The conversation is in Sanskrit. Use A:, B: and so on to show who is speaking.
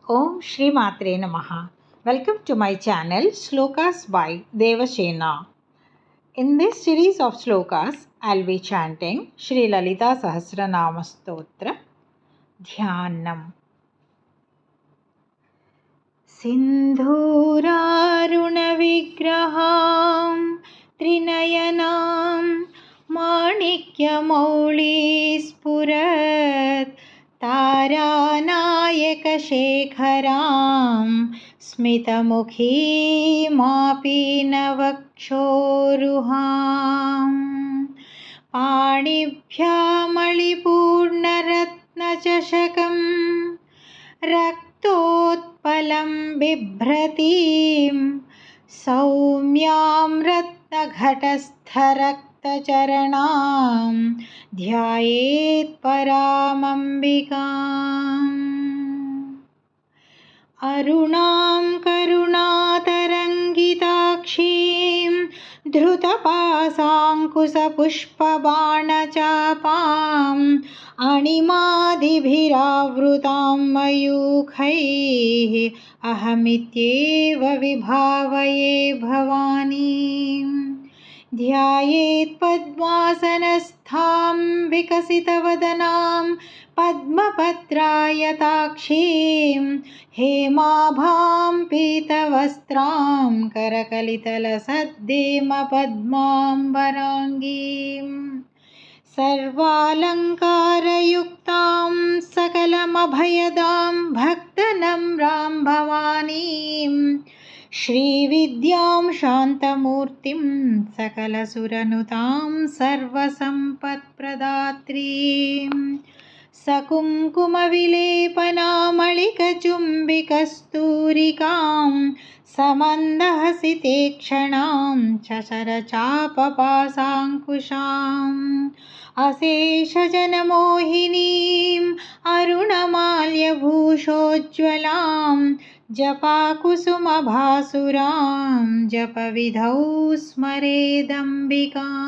A: Om Shri Matre Namaha. Welcome to my channel Shlokas by Devasena. In this series of shlokas, I'll be chanting Shri Lalita Sahasranama Stotra Dhyanam. Sindhuraruna vigraham trinayanam manikya mauli spurat तारानायकशेखरां स्मितमुखीमापीनवक्षोरुहां पाणिभ्यामलिपूर्णरत्नचषकं रक्तोत्पलं बिभ्रतीं सौम्यां रत्नघटस्थरक्तचरणां ध्यायेत् परामम्बिकाम् अरुणां करुणातरङ्गिताक्षीं धृतपाशाङ्कुशपुष्पबाणचापाम् अणिमादिभिरावृतां मयूखैः अहमित्येव विभावये भवानीं ध्यायेत् पद्मासनस्थां विकसितवदनां पद्मपत्रायताक्षीं हेमाभां पीतवस्त्रां करकलितलसद्देमपद्माम्बराङ्गीं सर्वालङ्कारयुक्तां सकलमभयदां भक्तनम्रां भवानीं श्रीविद्यां शान्तमूर्तिं सकलसुरनुतां सर्वसम्पत्प्रदात्रीं सकुङ्कुमविलेपनामलिकचुम्बिकस्तूरिकां समन्दहसितेक्षणां चचरचापपाशाङ्कुशाम् अशेषजनमोहिनीम् अरुणमाल्यभूषोज्ज्वलां जपाकुसुमभासुरां जपविधौ स्मरेदम्बिकाम्।